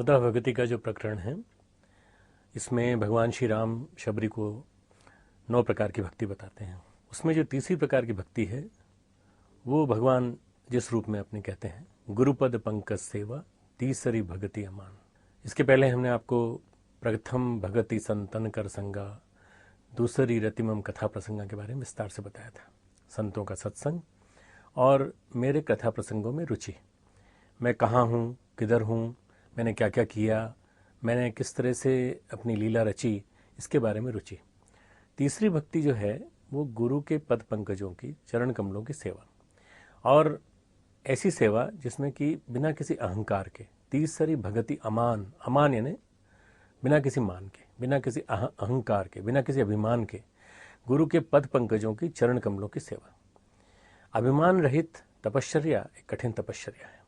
नवदा भगति का जो प्रकरण है, इसमें भगवान श्री राम शबरी को 9 प्रकार की भक्ति बताते हैं। उसमें जो तीसरी प्रकार की भक्ति है वो भगवान जिस रूप में अपने कहते हैं, गुरुपद पंकज सेवा तीसरी भगति अमान। इसके पहले हमने आपको प्रथम भगति संतन कर संगा, दूसरी रतिमम कथा प्रसंगा के बारे में विस्तार से बताया था। संतों का सत्संग और मेरे कथा प्रसंगों में रुचि, मैं कहाँ हूँ, किधर हूँ, मैंने क्या क्या किया, मैंने किस तरह से अपनी लीला रची, इसके बारे में रुचि। तीसरी भक्ति जो है वो गुरु के पद पंकजों की, चरण कमलों की सेवा, और ऐसी सेवा जिसमें कि बिना किसी अहंकार के, तीसरी भगति अमान, अमान यानी बिना किसी मान के, बिना किसी अहंकार के, बिना किसी अभिमान के, गुरु के पद पंकजों की, चरण कमलों की सेवा। अभिमान रहित तपश्चर्या एक कठिन तपश्चर्या है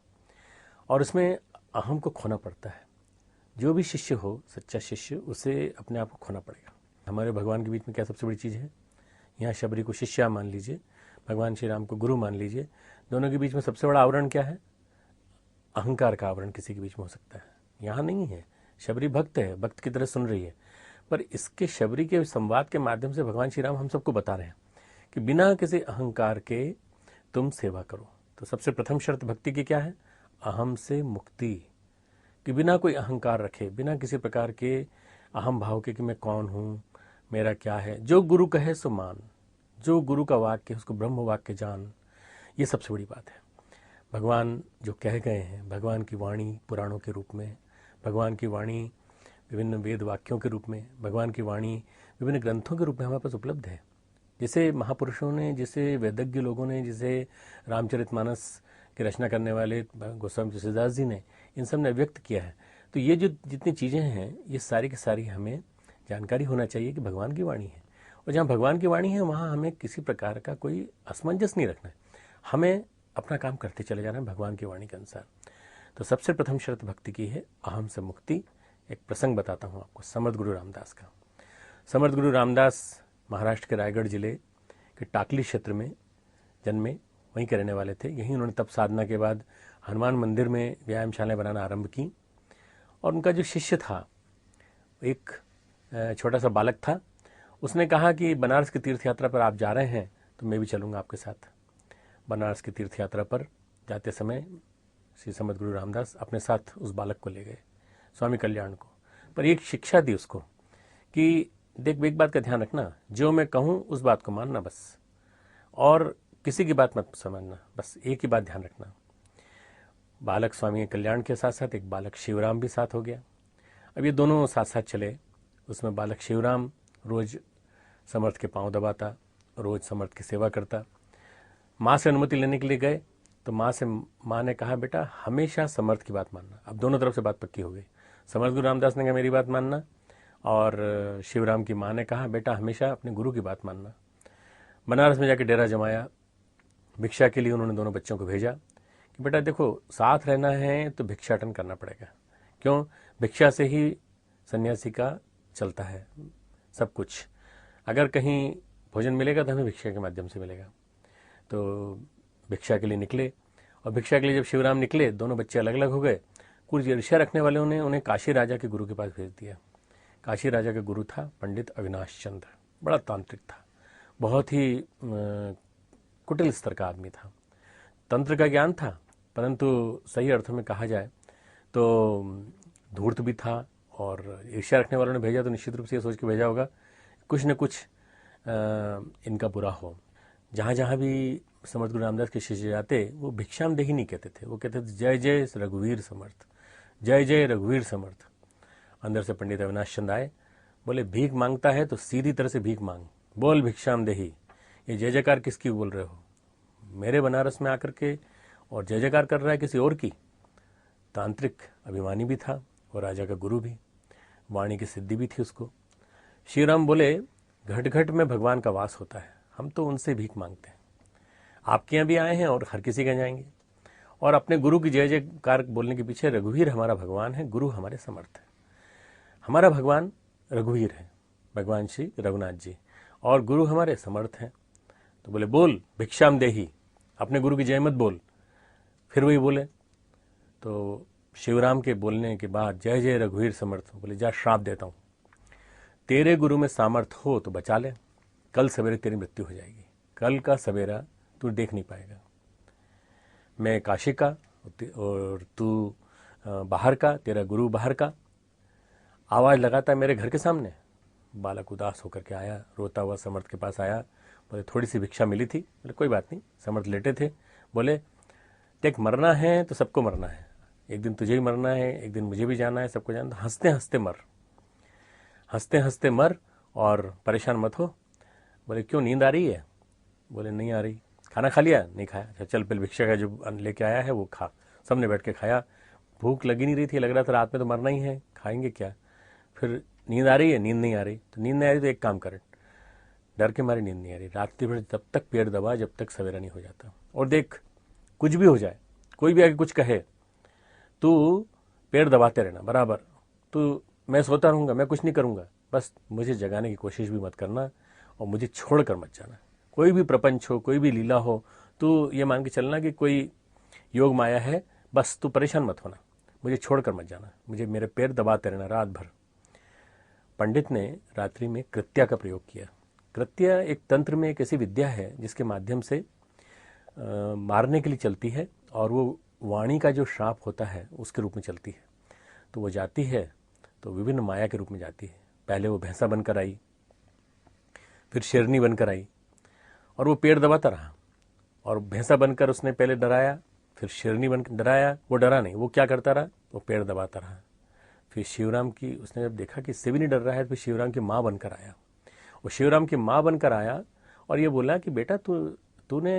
और इसमें अहम को खोना पड़ता है। जो भी शिष्य हो, सच्चा शिष्य, उसे अपने आप को खोना पड़ेगा। हमारे भगवान के बीच में क्या सबसे बड़ी चीज़ है? यहाँ शबरी को शिष्या मान लीजिए, भगवान श्री राम को गुरु मान लीजिए, दोनों के बीच में सबसे बड़ा आवरण क्या है? अहंकार का आवरण किसी के बीच में हो सकता है, यहाँ नहीं है। शबरी भक्त है, भक्त की तरह सुन रही है, पर इसके शबरी के संवाद के माध्यम से भगवान श्री राम हम सबको बता रहे हैं कि बिना किसी अहंकार के तुम सेवा करो। तो सबसे प्रथम शर्त भक्ति की क्या है? अहम से मुक्ति, कि बिना कोई अहंकार रखे, बिना किसी प्रकार के अहम भाव के कि मैं कौन हूँ, मेरा क्या है। जो गुरु कहे सो मान, जो गुरु का वाक्य उसको ब्रह्म वाक्य जान, ये सबसे बड़ी बात है। भगवान जो कह गए हैं, भगवान की वाणी पुराणों के रूप में, भगवान की वाणी विभिन्न वेद वाक्यों के रूप में, भगवान की वाणी विभिन्न ग्रंथों के रूप में हमारे पास उपलब्ध है। जिसे महापुरुषों ने, जिसे वेदज्ञ लोगों ने, जिसे रामचरितमानस की रचना करने वाले गोस्वामी तुलसीदास जी ने, इन सब ने व्यक्त किया है। तो ये जो जितनी चीज़ें हैं, ये सारी की सारी हमें जानकारी होना चाहिए कि भगवान की वाणी है, और जहाँ भगवान की वाणी है वहाँ हमें किसी प्रकार का कोई असमंजस नहीं रखना है। हमें अपना काम करते चले जाना है भगवान की वाणी के अनुसार। तो सबसे प्रथम शर्त भक्ति की है अहम से मुक्ति। एक प्रसंग बताता हूँ आपको, समर्थ गुरु रामदास का। समर्थ गुरु रामदास महाराष्ट्र के रायगढ़ जिले के टाकली क्षेत्र में जन्मे, वहीं के रहने वाले थे। यहीं उन्होंने तप साधना के बाद हनुमान मंदिर में व्यायामशालाएं बनाना आरंभ की, और उनका जो शिष्य था, एक छोटा सा बालक था, उसने कहा कि बनारस की तीर्थ यात्रा पर आप जा रहे हैं तो मैं भी चलूँगा आपके साथ। बनारस की तीर्थ यात्रा पर जाते समय श्री समर्थ गुरु रामदास अपने साथ उस बालक को ले गए, स्वामी कल्याण को। पर एक शिक्षा दी उसको कि देख, एक बात का ध्यान रखना, जो मैं कहूँ उस बात को मानना बस, और किसी की बात मत समझना, बस एक ही बात ध्यान रखना। बालक स्वामी कल्याण के साथ साथ एक बालक शिवराम भी साथ हो गया। अब ये दोनों साथ साथ चले। उसमें बालक शिवराम रोज समर्थ के पांव दबाता, रोज समर्थ की सेवा करता। माँ से अनुमति लेने के लिए गए तो माँ ने कहा, बेटा हमेशा समर्थ की बात मानना। अब दोनों तरफ से बात पक्की हो गई। समर्थ गुरु रामदास ने कहा मेरी बात मानना, और शिवराम की माँ ने कहा बेटा हमेशा अपने गुरु की बात मानना। बनारस में जाके डेरा जमाया। भिक्षा के लिए उन्होंने दोनों बच्चों को भेजा कि बेटा देखो, साथ रहना है तो भिक्षाटन करना पड़ेगा। क्यों? भिक्षा से ही सन्यासी का चलता है सब कुछ। अगर कहीं भोजन मिलेगा तो हमें भिक्षा के माध्यम से मिलेगा। तो भिक्षा के लिए निकले, और भिक्षा के लिए जब शिवराम निकले, दोनों बच्चे अलग अलग हो गए। कुछ ईर्ष्या रखने वालों ने उन्हें काशी राजा के गुरु के पास भेज दिया। काशी राजा का गुरु था पंडित अविनाश चंद्र, बड़ा तांत्रिक था, बहुत ही कुटिल स्तर का आदमी था। तंत्र का ज्ञान था, परंतु सही अर्थों में कहा जाए तो धूर्त भी था, और ईर्ष्या रखने वालों ने भेजा तो निश्चित रूप से ये सोच के भेजा होगा कुछ न कुछ इनका बुरा हो। जहाँ जहाँ भी समर्थ गुरु रामदास के शिष्य जाते, वो भिक्षाम देही नहीं कहते थे, वो कहते थे जय जय रघुवीर समर्थ, जय जय रघुवीर समर्थ। अंदर से पंडित अविनाश चंद आए, बोले भीख मांगता है तो सीधी तरह से भीख मांग, बोल भिक्षाम देही। ये जय जयकार किसकी बोल रहे हो? मेरे बनारस में आकर के और जय जयकार कर रहा है किसी और की? तांत्रिक अभिमानी भी था और राजा का गुरु भी, वाणी की सिद्धि भी थी उसको। श्रीराम बोले घट घट में भगवान का वास होता है, हम तो उनसे भीख मांगते हैं। आपके यहाँ भी आए हैं और हर किसी के जाएंगे, और अपने गुरु की जय जयकार बोलने के पीछे रघुवीर हमारा भगवान है, गुरु हमारे समर्थ है। हमारा भगवान रघुवीर है, भगवान श्री रघुनाथ जी, और गुरु हमारे समर्थ हैं। तो बोले बोल भिक्षाम देही, अपने गुरु की जय मत बोल। फिर वही बोले, तो शिवराम के बोलने के बाद जय जय रघुवीर समर्थ, बोले जा श्राप देता हूँ, तेरे गुरु में सामर्थ हो तो बचा ले, कल सवेरे तेरी मृत्यु हो जाएगी, कल का सवेरा तू देख नहीं पाएगा। मैं काशी का और तू बाहर का, तेरा गुरु बाहर का। आवाज़ लगाता है मेरे घर के सामने। बालक उदास होकर के आया, रोता हुआ समर्थ के पास आया। बोले थोड़ी सी भिक्षा मिली थी। बोले कोई बात नहीं। समर्थ लेटे थे। बोले देख मरना है तो सबको मरना है, एक दिन तुझे भी मरना है, एक दिन मुझे भी जाना है, सबको जाना। हंसते हंसते मर, हंसते हंसते मर और परेशान मत हो। बोले क्यों, नींद आ रही है? बोले नहीं आ रही। खाना खा लिया? नहीं खाया। अच्छा चल पहले भिक्षा का जो अन्न लेके आया है वो खा। सबने बैठ के खाया। भूख लगी नहीं रही थी, लग रहा था रात में तो मरना ही है, खाएंगे क्या। फिर नींद आ रही है? नींद नहीं आ रही। तो नींद नहीं आ रही तो एक काम कर, डर के मारे नींद नहीं आ रही, रात्रि भर तब तक पेड़ दबा जब तक सवेरा नहीं हो जाता। और देख कुछ भी हो जाए, कोई भी आके कुछ कहे, तू पेड़ दबाते रहना बराबर। तू मैं सोता रहूँगा, मैं कुछ नहीं करूँगा, बस मुझे जगाने की कोशिश भी मत करना और मुझे छोड़ कर मत जाना। कोई भी प्रपंच हो, कोई भी लीला हो, तू ये मान के चलना कि कोई योग माया है, बस तू परेशान मत होना, मुझे छोड़ कर मत जाना, मुझे मेरे पैर दबाते रहना रात भर। पंडित ने रात्रि में कृत्या का प्रयोग किया। कृत्या एक तंत्र में एक ऐसी विद्या है जिसके माध्यम से मारने के लिए चलती है और वो वाणी का जो श्राप होता है उसके रूप में चलती है। तो वो जाती है तो विभिन्न माया के रूप में जाती है। पहले वो भैंसा बनकर आई, फिर शेरनी बनकर आई और वो पेड़ दबाता रहा। और भैंसा बनकर उसने पहले डराया, फिर शेरनी बनकर डराया, वो डरा नहीं, वो क्या करता रहा, वो पेड़ दबाता रहा। फिर शिवराम की उसने जब देखा कि इससे भी नहीं डर रहा है, तो फिर शिवराम की माँ बनकर आया। वो शिवराम की माँ बनकर आया और ये बोला कि बेटा तूने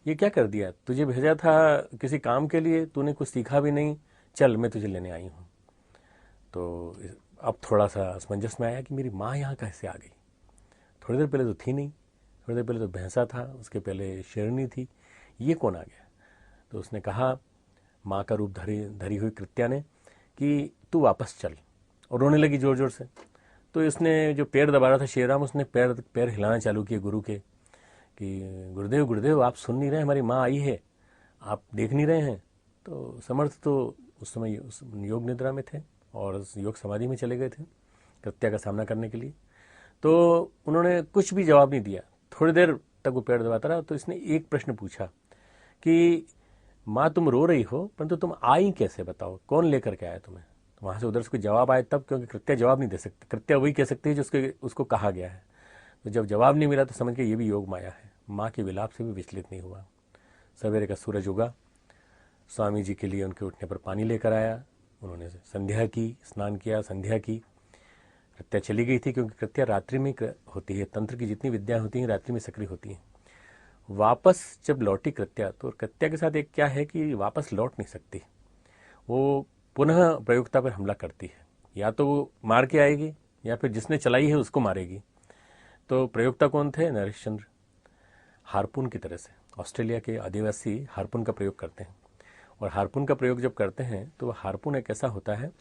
ये क्या कर दिया, तुझे भेजा था किसी काम के लिए, तूने कुछ सीखा भी नहीं, चल मैं तुझे लेने आई हूँ। तो अब थोड़ा सा असमंजस में आया कि मेरी माँ यहाँ कैसे आ गई, थोड़ी देर पहले तो थी नहीं, थोड़ी देर पहले तो भैंसा था, उसके पहले शेरनी थी, ये कौन आ गया। तो उसने कहा माँ का रूप धरी हुई कृत्या ने कि तू वापस चल, और रोने लगी जोर जोर से। तो इसने जो पैर दबा रहा था शेरराम, उसने पैर हिलाना चालू किए गुरु के कि गुरुदेव गुरुदेव आप सुन नहीं रहे, हमारी माँ आई है, आप देख नहीं रहे हैं। तो समर्थ तो उस समय योग निद्रा में थे और योग समाधि में चले गए थे कृत्या का सामना करने के लिए। तो उन्होंने कुछ भी जवाब नहीं दिया, थोड़ी देर तक वो पैर दबाता रहा। तो इसने एक प्रश्न पूछा कि माँ तुम रो रही हो, परंतु तुम आई कैसे, बताओ कौन लेकर के आया तुम्हें। तो वहाँ से उधर से कोई जवाब आया तब, क्योंकि कृत्या जवाब नहीं दे सकती, कृत्या वही कह सकती है जो उसको कहा गया है। तो जब जवाब नहीं मिला तो समझ के ये भी योग माया है। माँ के विलाप से भी विचलित नहीं हुआ। सवेरे का सूरज उगा, स्वामी जी के लिए उनके उठने पर पानी लेकर आया, उन्होंने संध्या की, स्नान किया, संध्या की। कृत्या चली गई थी क्योंकि कृत्या रात्रि में होती है, तंत्र की जितनी विद्या होती हैं रात्रि में सक्रिय होती हैं। वापस जब लौटी कृत्या, तो कृत्या के साथ एक क्या है कि वापस लौट नहीं सकती, वो पुनः प्रयोक्ता पर हमला करती है। या तो वो मार के आएगी या फिर जिसने चलाई है उसको मारेगी। तो प्रयोक्ता कौन थे? नरेशचंद्र। हारपून की तरह से ऑस्ट्रेलिया के आदिवासी हारपून का प्रयोग करते हैं, और हारपून का प्रयोग जब करते हैं तो हारपून एक ऐसा होता है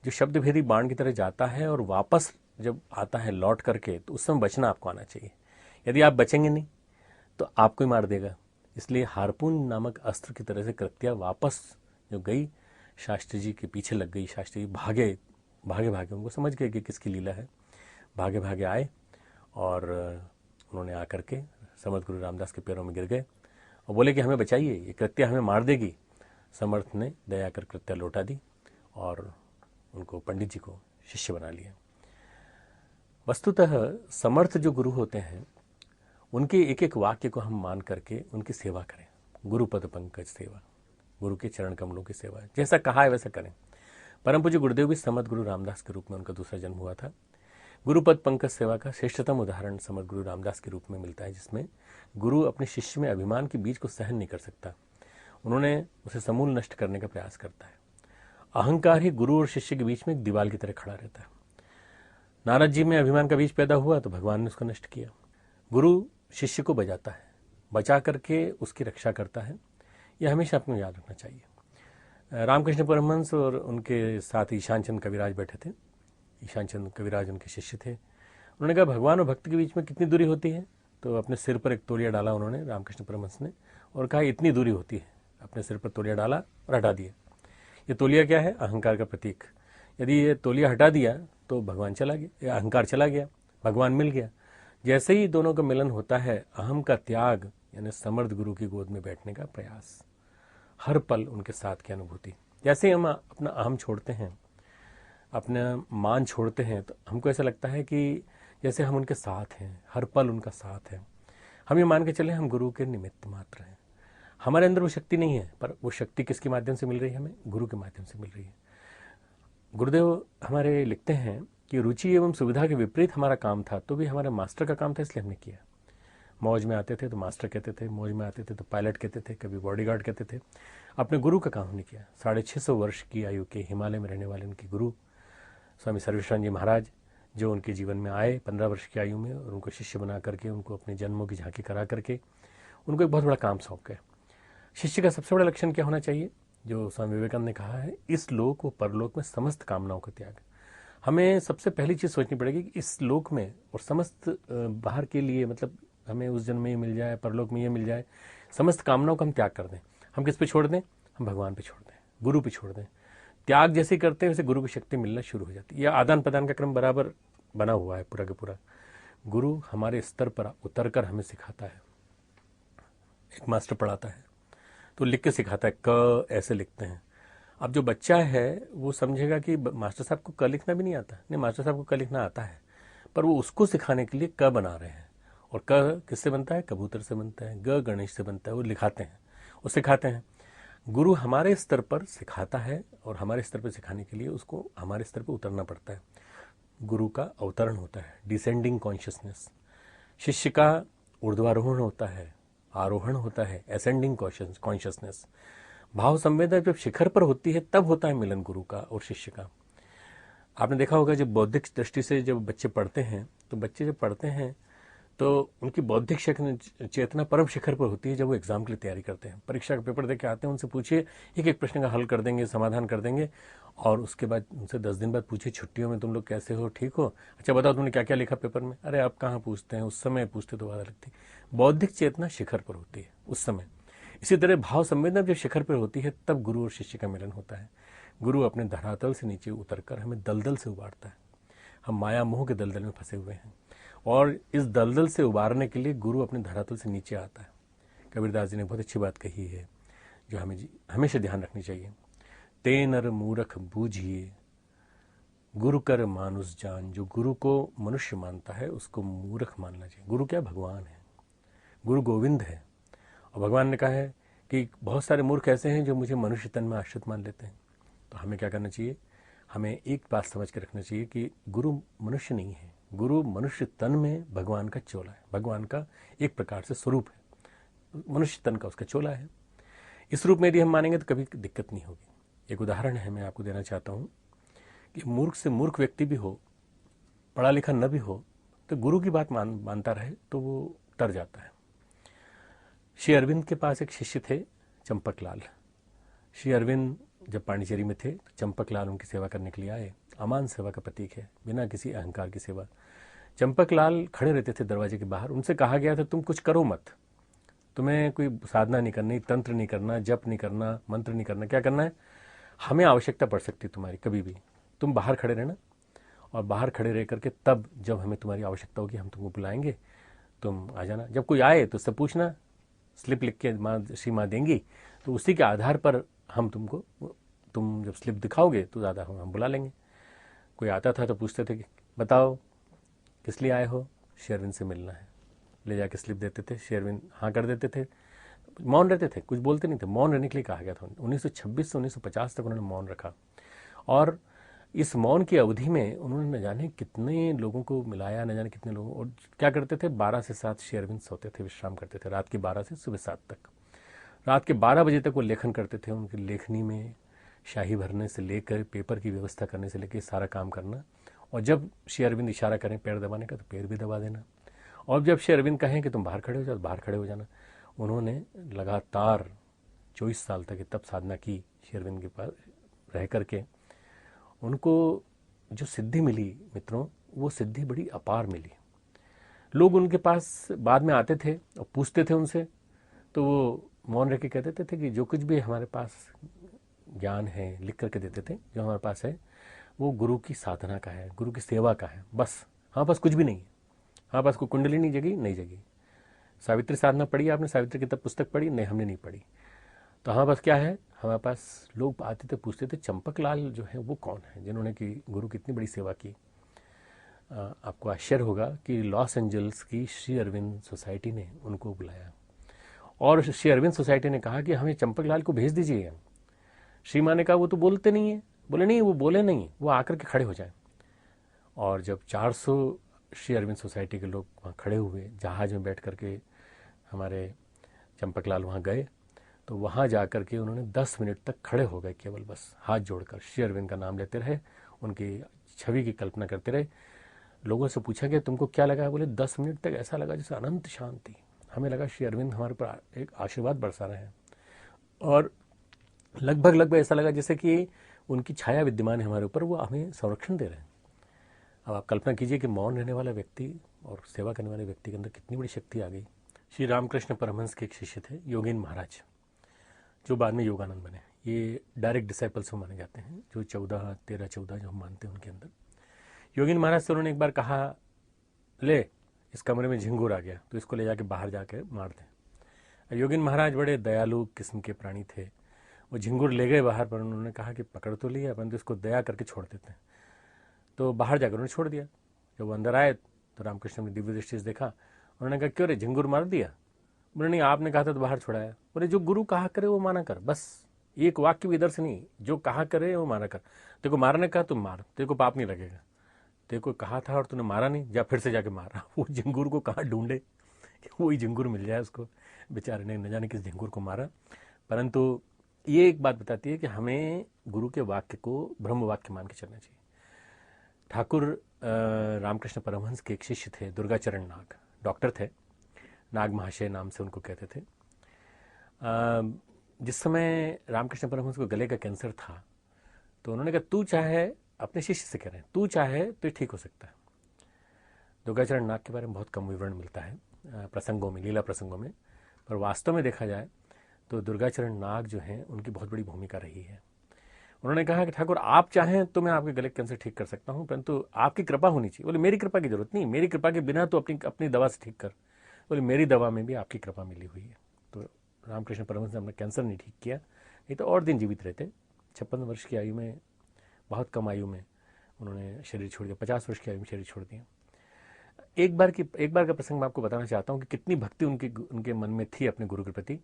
जो शब्दभेदी बाण की तरह जाता है और वापस जब आता है लौट करके, तो उस समय बचना आपको आना चाहिए। यदि आप बचेंगे नहीं तो आपको ही मार देगा। इसलिए हारपून नामक अस्त्र की तरह से कृत्या वापस जो गई, शास्त्री जी के पीछे लग गई। शास्त्री जी भागे भागे भागे, उनको समझ गए कि किसकी लीला है, भागे भागे आए और उन्होंने आकर के समर्थ गुरु रामदास के पैरों में गिर गए और बोले कि हमें बचाइए, ये कृत्या हमें मार देगी। समर्थ ने दया कर कृत्या लौटा दी और उनको पंडित जी को शिष्य बना लिया। वस्तुतः समर्थ जो गुरु होते हैं उनके एक एक वाक्य को हम मान करके उनकी सेवा करें। गुरुपद पंकज सेवा, गुरु के चरण कमलों की सेवा, जैसा कहा है वैसा करें। परम पूज्य गुरुदेव भी समर्थ गुरु रामदास के रूप में उनका दूसरा जन्म हुआ था। गुरुपद पंकज सेवा का श्रेष्ठतम उदाहरण समर्थ गुरु रामदास के रूप में मिलता है, जिसमें गुरु अपने शिष्य में अभिमान के बीज को सहन नहीं कर सकता, उन्होंने उसे समूल नष्ट करने का प्रयास करता है। अहंकार ही गुरु और शिष्य के बीच में एक दीवार की तरह खड़ा रहता है। नारद जी में अभिमान का बीज पैदा हुआ तो भगवान ने उसको नष्ट किया। गुरु शिष्य को बचाता है, बचा करके उसकी रक्षा करता है, यह हमेशा आपको याद रखना चाहिए। रामकृष्ण परमहंस और उनके साथ ईशान चंद कविराज बैठे थे। ईशान चंद कविराज उनके शिष्य थे। उन्होंने कहा भगवान और भक्त के बीच में कितनी दूरी होती है, तो अपने सिर पर एक तौलिया डाला उन्होंने, रामकृष्ण परमहंस ने, और कहा इतनी दूरी होती है। अपने सिर पर तौलिया डाला और हटा दिया। ये तौलिया क्या है? अहंकार का प्रतीक। यदि ये तौलिया हटा दिया तो भगवान चला गया, अहंकार चला गया, भगवान मिल गया। जैसे ही दोनों का मिलन होता है, अहम का त्याग यानी समर्थ गुरु की गोद में बैठने का प्रयास, हर पल उनके साथ की अनुभूति। जैसे ही हम अपना अहम छोड़ते हैं, अपना मान छोड़ते हैं, तो हमको ऐसा लगता है कि जैसे हम उनके साथ हैं, हर पल उनका साथ है। हम ये मान के चले हम गुरु के निमित्त मात्र हैं। हमारे अंदर वो शक्ति नहीं है, पर वो शक्ति किसके माध्यम से मिल रही है? हमें गुरु के माध्यम से मिल रही है। गुरुदेव हमारे लिखते हैं कि रुचि एवं सुविधा के विपरीत हमारा काम था, तो भी हमारे मास्टर का काम था, इसलिए हमने किया। मौज में आते थे तो मास्टर कहते थे, मौज में आते थे तो पायलट कहते थे, कभी बॉडीगार्ड कहते थे। अपने गुरु का काम हमने किया। 650 वर्ष की आयु के हिमालय में रहने वाले उनके गुरु स्वामी सर्वेश्वरानंद जी महाराज, जो उनके जीवन में आए 15 वर्ष की आयु में, और उनको शिष्य बना करके, उनको अपने जन्मों की झांकी करा करके उनको एक बहुत बड़ा काम सौंप गए। शिष्य का सबसे बड़ा लक्षण क्या होना चाहिए? जो स्वामी विवेकानंद ने कहा है, इस लोक व परलोक में समस्त कामनाओं का त्याग। हमें सबसे पहली चीज़ सोचनी पड़ेगी कि इस लोक में और समस्त बाहर के लिए, मतलब हमें उस जन्म में ये मिल जाए, परलोक में ये मिल जाए, समस्त कामनाओं का हम त्याग कर दें। हम किस पे छोड़ दें? हम भगवान पे छोड़ दें, गुरु पे छोड़ दें। त्याग जैसे करते हैं वैसे गुरु की शक्ति मिलना शुरू हो जाती है। यह आदान प्रदान का क्रम बराबर बना हुआ है पूरा का पूरा। गुरु हमारे स्तर पर उतर कर हमें सिखाता है। एक मास्टर पढ़ाता है तो लिख के सिखाता है, क ऐसे लिखते हैं। अब जो बच्चा है वो समझेगा कि मास्टर साहब को क लिखना भी नहीं आता। नहीं, मास्टर साहब को क लिखना आता है, पर वो उसको सिखाने के लिए क बना रहे हैं। और क किससे बनता है? कबूतर से बनता है। ग गणेश से बनता है। वो लिखाते हैं, वो सिखाते हैं। गुरु हमारे स्तर पर सिखाता है, और हमारे स्तर पर सिखाने के लिए उसको हमारे स्तर पर उतरना पड़ता है। गुरु का अवतरण होता है, डिसेंडिंग कॉन्शियसनेस। शिष्य का ऊर्ध्वारोहण होता है, आरोहण होता है, असेंडिंग कॉन्शियसनेस। भाव संवेदना जब शिखर पर होती है, तब होता है मिलन गुरु का और शिष्य का। आपने देखा होगा, जब बौद्धिक दृष्टि से जब बच्चे पढ़ते हैं, तो बच्चे जब पढ़ते हैं तो उनकी बौद्धिक चेतना परम शिखर पर होती है जब वो एग्जाम के लिए तैयारी करते हैं। परीक्षा का पेपर देके आते हैं, उनसे पूछिए, एक एक प्रश्न का हल कर देंगे, समाधान कर देंगे, और उसके बाद उनसे 10 दिन बाद पूछिए, छुट्टियों में तुम लोग कैसे हो, ठीक हो, अच्छा बताओ तुमने क्या क्या लिखा पेपर में। अरे आप कहाँ पूछते हैं, उस समय पूछते तो बात लगती। बौद्धिक चेतना शिखर पर होती है उस समय। इसी तरह भाव संवेदना जब शिखर पर होती है, तब गुरु और शिष्य का मिलन होता है। गुरु अपने धरातल से नीचे उतरकर हमें दलदल से उबारता है। हम माया मोह के दलदल में फंसे हुए हैं, और इस दलदल से उबारने के लिए गुरु अपने धरातल से नीचे आता है। कबीरदास जी ने बहुत अच्छी बात कही है, जो हमें हमेशा ध्यान रखनी चाहिए। ते नर मूरख बूझिए, गुरु कर मानुष जान। जो गुरु को मनुष्य मानता है उसको मूर्ख मानना चाहिए। गुरु क्या? भगवान है, गुरु गोविंद है। और भगवान ने कहा है कि बहुत सारे मूर्ख ऐसे हैं जो मुझे मनुष्य तन में आश्रित मान लेते हैं। तो हमें क्या करना चाहिए? हमें एक बात समझ के रखना चाहिए कि गुरु मनुष्य नहीं है, गुरु मनुष्य तन में भगवान का चोला है, भगवान का एक प्रकार से स्वरूप है, मनुष्य तन का उसका चोला है। इस रूप में यदि हम मानेंगे तो कभी दिक्कत नहीं होगी। एक उदाहरण है, मैं आपको देना चाहता हूँ कि मूर्ख से मूर्ख व्यक्ति भी हो, पढ़ा लिखा न भी हो, तो गुरु की बात मानता रहे तो वो तर जाता है। श्री अरविंद के पास एक शिष्य थे, चंपकलाल। श्री अरविंद जब पांडिचेरी में थे तो चंपकलाल उनकी सेवा करने के लिए आए। अमान सेवा का प्रतीक है, बिना किसी अहंकार की सेवा। चंपकलाल खड़े रहते थे दरवाजे के बाहर। उनसे कहा गया था, तुम कुछ करो मत, तुम्हें कोई साधना नहीं करनी, तंत्र नहीं करना, जप नहीं करना, मंत्र नहीं करना। क्या करना है? हमें आवश्यकता पड़ सकती है तुम्हारी कभी भी, तुम बाहर खड़े रहना, और बाहर खड़े रह करके तब जब हमें तुम्हारी आवश्यकता होगी हम तुमको बुलाएंगे, तुम आ जाना। जब कोई आए तो उससे पूछना, स्लिप लिख के श्री माँ देंगी, तो उसी के आधार पर हम तुमको, तुम जब स्लिप दिखाओगे तो ज़्यादा हम बुला लेंगे। कोई आता था तो पूछते थे कि बताओ किस लिए आए हो? श्री अरविंद से मिलना है। ले जाके स्लिप देते थे, श्री अरविंद हाँ कर देते थे, मौन रहते थे, कुछ बोलते नहीं थे। मौन रहने के लिए कहा गया था। 1926 से 1950 तक उन्होंने मौन रखा, और इस मौन की अवधि में उन्होंने न जाने कितने लोगों को मिलाया, न जाने कितने लोगों। और क्या करते थे, 12 से 7 श्री अरविंद सोते थे, विश्राम करते थे, रात के 12 से सुबह 7 तक। रात के 12 बजे तक वो लेखन करते थे। उनकी लेखनी में शाही भरने से लेकर पेपर की व्यवस्था करने से लेकर सारा काम करना। और जब श्री अरविंद इशारा करें पैर दबाने का तो पैर भी दबा देना, और जब श्री अरविंद कहें कि तुम बाहर खड़े हो जाओ तो बाहर खड़े हो जाना। उन्होंने लगातार 24 साल तक तब साधना की श्री अरविंद के पास रह करके। उनको जो सिद्धि मिली मित्रों, वो सिद्धि बड़ी अपार मिली। लोग उनके पास बाद में आते थे और पूछते थे उनसे, तो वो मौन रह के कहते थे कि जो कुछ भी हमारे पास ज्ञान है लिख करके देते थे, जो हमारे पास है वो गुरु की साधना का है, गुरु की सेवा का है, बस। हाँ, बस कुछ भी नहीं है। हाँ, बस कोई कुंडली नहीं जगी, नहीं जगी। सावित्री साधना पढ़ी आपने? सावित्री की तब पुस्तक पढ़ी? नहीं, हमने नहीं पढ़ी। तो हमारे पास क्या है? हमारे पास लोग आते थे, पूछते थे चंपक लाल जो है वो कौन है, जिन्होंने कि गुरु की इतनी बड़ी सेवा की। आपको आश्चर्य होगा कि लॉस एंजल्स की श्री अरविंद सोसाइटी ने उनको बुलाया और श्री अरविंद सोसाइटी ने कहा कि हमें चंपक लाल को भेज दीजिए। श्री माँ ने कहा वो तो बोलते नहीं है। बोले नहीं, वो बोले नहीं, वो आकर के खड़े हो जाए। और जब 400 श्री अरविंद सोसाइटी के लोग वहाँ खड़े हुए, जहाज में बैठ करके हमारे चंपक लाल वहाँ गए, तो वहाँ जा कर के उन्होंने 10 मिनट तक खड़े हो गए, केवल बस हाथ जोड़कर श्री अरविंद का नाम लेते रहे, उनकी छवि की कल्पना करते रहे। लोगों से पूछा गया तुमको क्या लगा? बोले 10 मिनट तक ऐसा लगा जैसे अनंत शांति। हमें लगा श्री अरविंद हमारे पर एक आशीर्वाद बरसा रहे हैं, और लगभग ऐसा लगा जैसे कि उनकी छाया विद्यमान है हमारे ऊपर, वो हमें संरक्षण दे रहे हैं। अब आप कल्पना कीजिए कि मौन रहने वाला व्यक्ति और सेवा करने वाले व्यक्ति के अंदर कितनी बड़ी शक्ति आ गई। श्री रामकृष्ण परमहंस के एक शिष्य थे, योगेन महाराज, जो बाद में योगानंद बने। ये डायरेक्ट डिसाइपल्स माने जाते हैं, जो 13-14 जो हम मानते हैं उनके अंदर। योगेन महाराज से उन्होंने एक बार कहा, ले इस कमरे में झिंगुर आ गया, तो इसको ले जाके बाहर जाके मार दें। योगेन महाराज बड़े दयालु किस्म के प्राणी थे। वो झिंगुर ले गए बाहर, पर उन्होंने कहा कि पकड़ तो लिया, परंतु इसको दया करके छोड़ देते हैं। तो बाहर जाकर उन्होंने छोड़ दिया। जब वो अंदर आए तो रामकृष्ण ने दिव्य दृष्टि से देखा। उन्होंने कहा क्यों रे, झिंगुर मार दिया? बोले नहीं, आपने कहा था तो बाहर छुड़ाया। बोले जो गुरु कहा करे वो माना कर, बस एक वाक्य भी इधर से नहीं, जो कहा करे वो माना कर। तेरे को मारने का तुम मार, तेरे को पाप नहीं लगेगा। तेरे को कहा था और तूने मारा नहीं, जा फिर से जाके मारा। वो झिंगुर को कहाँ ढूंढे, वही झिंगुर मिल जाए उसको। बेचारे ने न जाने किस झिंगुर को मारा। परंतु ये एक बात बताती है कि हमें गुरु के वाक्य को ब्रह्म वाक्य मान के चलना चाहिए। ठाकुर रामकृष्ण परमहंस के एक शिष्य थे, दुर्गाचरण नाग, डॉक्टर थे, नाग महाशय नाम से उनको कहते थे। जिस समय रामकृष्ण परमहंस को गले का कैंसर था, तो उन्होंने कहा तू चाहे, अपने शिष्य से कह रहे हैं, तू चाहे तो ठीक हो सकता है। दुर्गाचरण नाग के बारे में बहुत कम विवरण मिलता है प्रसंगों में, लीला प्रसंगों में, पर वास्तव में देखा जाए तो दुर्गाचरण नाग जो हैं उनकी बहुत बड़ी भूमिका रही है। उन्होंने कहा कि ठाकुर आप चाहें तो मैं आपके गले के कैंसर ठीक कर सकता हूं, परंतु आपकी कृपा होनी चाहिए। बोले मेरी कृपा की जरूरत नहीं, मेरी कृपा के बिना तो अपनी दवा से ठीक कर। बोले मेरी दवा में भी आपकी कृपा मिली हुई है। तो रामकृष्ण परमहंस ने अपना कैंसर नहीं ठीक किया, नहीं तो और दिन जीवित रहते। 56 वर्ष की आयु में, बहुत कम आयु में उन्होंने शरीर छोड़ दिया, 50 वर्ष की आयु में शरीर छोड़ दिया। एक बार का प्रसंग मैं आपको बताना चाहता हूँ कि कितनी भक्ति उनके मन में थी अपने गुरु के प्रति।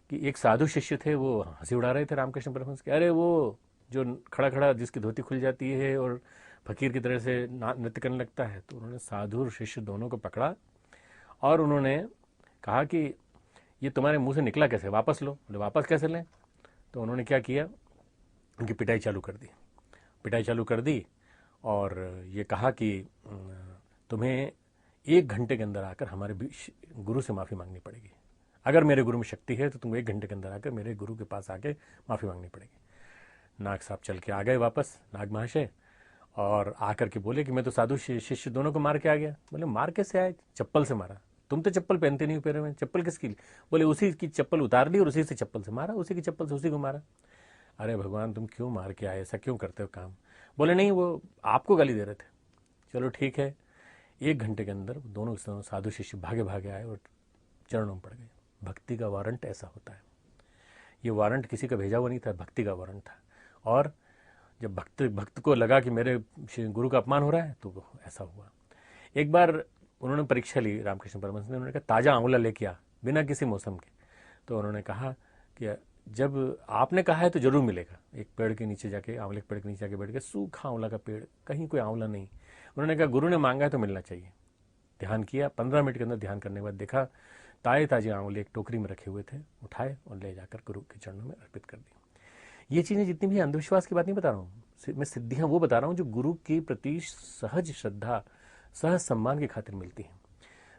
कि एक साधु शिष्य थे, वो हंसी उड़ा रहे थे रामकृष्ण परमहंस के। अरे वो जो खड़ा खड़ा जिसकी धोती खुल जाती है और फकीर की तरह से नृत्य करने लगता है। तो उन्होंने साधु और शिष्य दोनों को पकड़ा और उन्होंने कहा कि ये तुम्हारे मुंह से निकला कैसे, वापस लो। बोले वापस कैसे लें? तो उन्होंने क्या किया, उनकी पिटाई चालू कर दी और ये कहा कि तुम्हें 1 घंटे के अंदर आकर हमारे गुरु से माफ़ी मांगनी पड़ेगी। अगर मेरे गुरु में शक्ति है तो तुमको 1 घंटे के अंदर आकर मेरे गुरु के पास आके माफ़ी मांगनी पड़ेगी। नाग साहब चल के आ गए वापस, नाग महाशय, और आकर के बोले कि मैं तो साधु शिष्य दोनों को मार के आ गया। बोले मार कैसे आए? चप्पल से मारा। तुम तो चप्पल पहनते नहीं हो पैरों में, चप्पल किसकी? बोले उसी की चप्पल उतार ली और उसी से चप्पल से मारा, उसी की चप्पल से उसी को मारा। अरे भगवान, तुम क्यों मार के आए, ऐसा क्यों करते हो काम? बोले नहीं, वो आपको गाली दे रहे थे। चलो ठीक है। 1 घंटे के अंदर दोनों साधु शिष्य भागे भागे आए और चरणों में पड़ गए। भक्ति का वारंट ऐसा होता है। ये वारंट किसी का भेजा हुआ नहीं था, भक्ति का वारंट था। और जब भक्त को लगा कि मेरे गुरु का अपमान हो रहा है, तो ऐसा हुआ। एक बार उन्होंने परीक्षा ली रामकृष्ण परमहंस ने, उन्होंने कहा ताज़ा आंवला लेके आ, बिना किसी मौसम के। तो उन्होंने कहा कि जब आपने कहा है तो जरूर मिलेगा। एक पेड़ के नीचे जाके, आंवले के पेड़ के नीचे जाके बैठ गए, सूखा आंवला का पेड़, कहीं कोई आंवला नहीं। उन्होंने कहा गुरु ने मांगा है तो मिलना चाहिए। ध्यान किया, 15 मिनट के अंदर ध्यान करने के बाद देखा ताजे आंवले एक टोकरी में रखे हुए थे, उठाए और ले जाकर गुरु के चरणों में अर्पित कर दी। ये चीज़ें जितनी भी अंधविश्वास की बात नहीं बता रहा हूँ, मैं सिद्धियाँ वो बता रहा हूँ जो गुरु के प्रति सहज श्रद्धा, सहज सम्मान की खातिर मिलती हैं।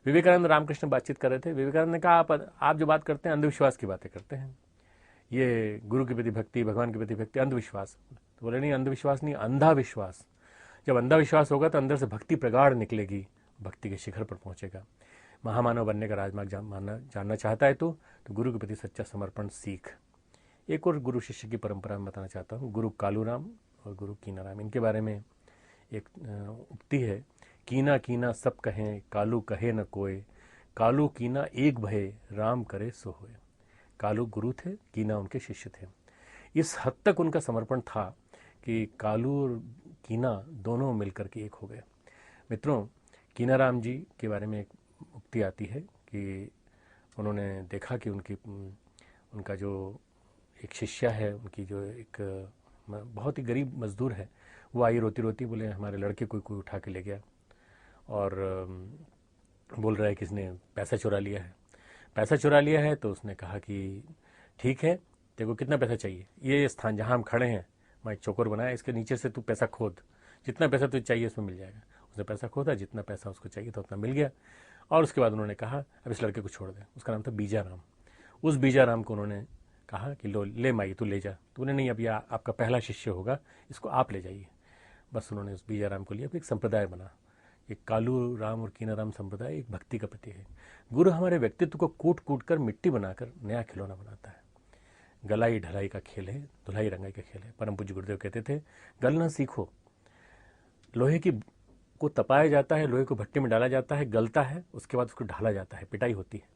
विवेकानंद रामकृष्ण बातचीत कर रहे थे। विवेकानंद ने कहा आप जो बात करते हैं अंधविश्वास की बातें करते हैं, ये गुरु के प्रति भक्ति, भगवान के प्रति भक्ति अंधविश्वास। तो बोले नहीं, अंधविश्वास नहीं, अंधा विश्वास। जब अंधा विश्वास होगा तो अंदर से भक्ति प्रगाढ़ निकलेगी, भक्ति के शिखर पर पहुंचेगा। महामानव बनने का राजमार्ग जानना चाहता है तो गुरु के प्रति सच्चा समर्पण सीख। एक और गुरु शिष्य की परंपरा में बताना चाहता हूँ। गुरु कालूराम और गुरु कीनाराम, इनके बारे में एक उक्ति है, कीना कीना सब कहें, कालू कहे न कोय, कालू कीना एक भय, राम करे सो होय। कालू गुरु थे, कीना उनके शिष्य थे। इस हद तक उनका समर्पण था कि कालू और कीना दोनों मिलकर के एक हो गए। मित्रों, कीनाराम जी के बारे में एक उक्ति आती है कि उन्होंने देखा कि उनका जो एक शिष्य है, उनकी जो एक बहुत ही गरीब मजदूर है, वो आई रोती रोती, बोले हमारे लड़के कोई उठा के ले गया और बोल रहा है कि इसने पैसा चुरा लिया है। पैसा चुरा लिया है तो उसने कहा कि ठीक है, तेरे को कितना पैसा चाहिए, ये स्थान जहाँ हम खड़े हैं, मैं एक चौकोर बनाया, इसके नीचे से तू पैसा खोद, जितना पैसा तुझे चाहिए उसमें मिल जाएगा। उसने पैसा खोदा, जितना पैसा उसको चाहिए था उतना मिल गया। और उसके बाद उन्होंने कहा अब इस लड़के को छोड़ दे। उसका नाम था बीजाराम। उस बीजाराम को उन्होंने कहा कि लो ले माई, तू ले जा। तो उन्हें नहीं, अब यह आपका पहला शिष्य होगा, इसको आप ले जाइए। बस उन्होंने उस बीजाराम को लिया, फिर एक संप्रदाय बना। एक कालू राम और कीनाराम संप्रदाय एक भक्ति का प्रतीक है। गुरु हमारे व्यक्तित्व को कूट कूट कर मिट्टी बनाकर नया खिलौना बनाता है। गलाई ढलाई का खेल है, धुलाई रंगाई का खेल है। परम पूज्य गुरुदेव कहते थे, गलना सीखो। लोहे को तपाया जाता है, लोहे को भट्टी में डाला जाता है, गलता है, उसके बाद उसको ढाला जाता है, पिटाई होती है।